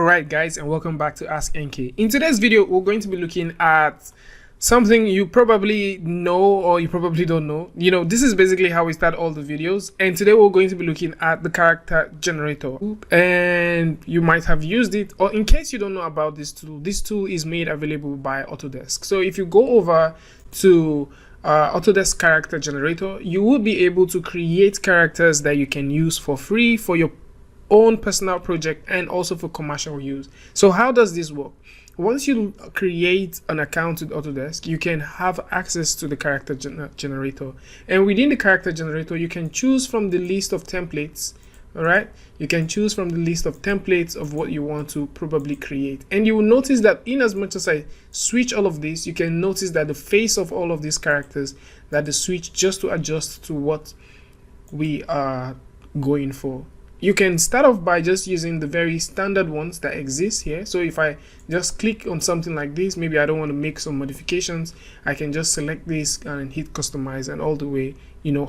Alright guys, and welcome back to askNK. In today's video, we're going to be looking at something you probably know or you probably don't know. This is basically how we start all the videos, and today we're going to be looking at the character generator. And you might have used it, or in case you don't know about this tool is made available by Autodesk. So if you go over to Autodesk Character Generator, you will be able to create characters that you can use for free for your own personal project and also for commercial use. So how does this work? Once you create an account with Autodesk, you can have access to the character generator, and within the character generator you can choose from the list of templates. All right, you can choose from the list of templates of what you want to probably create, and you will notice that in as much as I switch all of this, you can notice that the face of all of these characters, that the switch just to adjust to what we are going for. You can start off by just using the very standard ones that exist here. So if I just click on something like this, maybe I don't want to make some modifications, I can just select this and hit customize, and all the way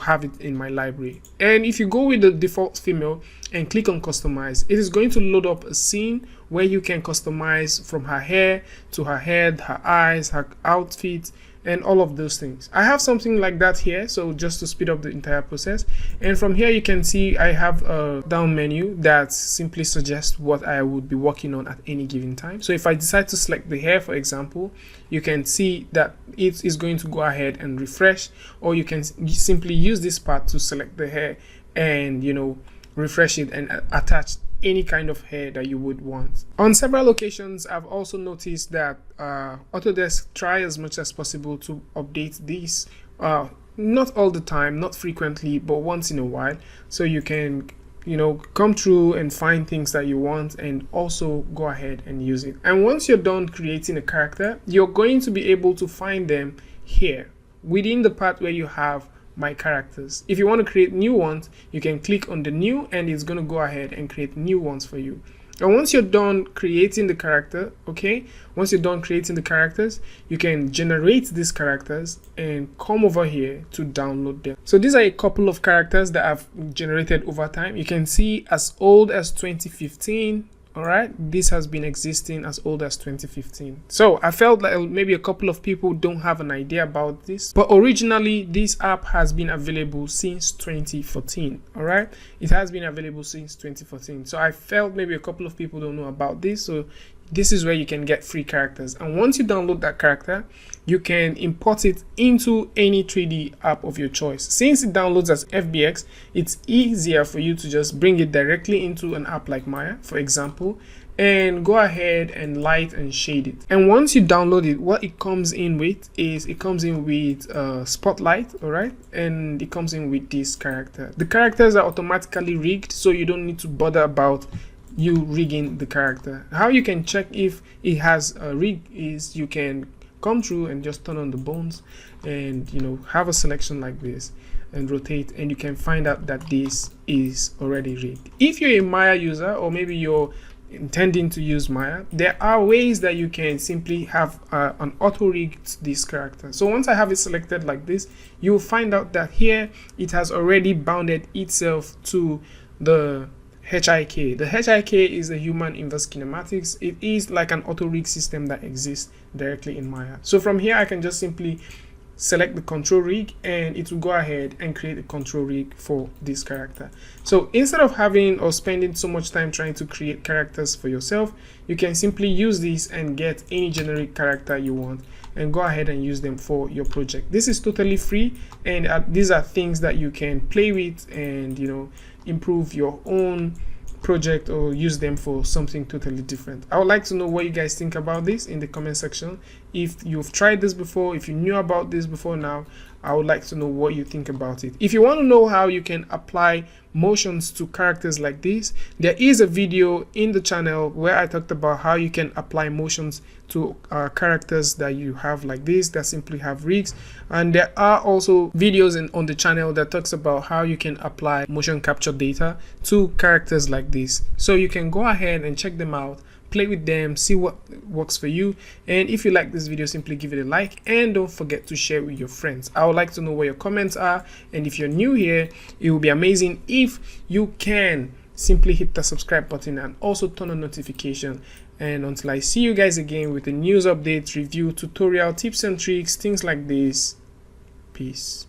have it in my library. And if you go with the default female and click on customize, it is going to load up a scene where you can customize from her hair to her head, her eyes, her outfit, and all of those things. I have something like that here, so just to speed up the entire process. And from here you can see I have a down menu that simply suggests what I would be working on at any given time. So if I decide to select the hair, for example, you can see that it is going to go ahead and refresh, or you can simply use this part to select the hair and refresh it and attach any kind of hair that you would want. On several occasions, I've also noticed that Autodesk try as much as possible to update these, not all the time, not frequently, but once in a while, so you can come through and find things that you want and also go ahead and use it. And once you're done creating a character, you're going to be able to find them here within the part where you have my characters. If you want to create new ones, you can click on the new, and it's going to go ahead and create new ones for you. And once you're done creating the character, once you're done creating the characters, you can generate these characters and come over here to download them. So these are a couple of characters that I've generated over time. You can see as old as 2015. All right, this has been existing as old as 2015. So I felt like maybe a couple of people don't have an idea about this, but originally this app has been available since 2014. All right, it has been available since 2014. So I felt maybe a couple of people don't know about this. So this is where you can get free characters, and once you download that character, you can import it into any 3D app of your choice. Since it downloads as FBX, it's easier for you to just bring it directly into an app like Maya, for example, and go ahead and light and shade it. And once you download it, what it comes in with is Spotlight, all right, and it comes in with this character. The characters are automatically rigged, so you don't need to bother about you rigging the character. How you can check if it has a rig is you can come through and just turn on the bones and have a selection like this and rotate, and you can find out that this is already rigged. If you're a Maya user, or maybe you're intending to use Maya, there are ways that you can simply have an auto rig this character. So once I have it selected like this, you'll find out that here it has already bounded itself to the HIK. The HIK is a human inverse kinematics. It is like an auto rig system that exists directly in Maya. So from here I can just simply select the control rig, and it will go ahead and create a control rig for this character. So instead of having or spending so much time trying to create characters for yourself, you can simply use this and get any generic character you want and go ahead and use them for your project. This is totally free, and these are things that you can play with and improve your own project or use them for something totally different. I would like to know what you guys think about this in the comment section. If you've tried this before, if you knew about this before now, I would like to know what you think about it. If you want to know how you can apply motions to characters like this, there is a video in the channel where I talked about how you can apply motions to characters that you have like this, that simply have rigs. And there are also videos on the channel that talks about how you can apply motion capture data to characters like this. So you can go ahead and check them out, play with them, see what works for you. And if you like this video, simply give it a like, and don't forget to share with your friends. I would like to know what your comments are, and if you're new here, it will be amazing if you can simply hit the subscribe button and also turn on notification. And until I see you guys again with a news update, review, tutorial, tips and tricks, things like this, peace.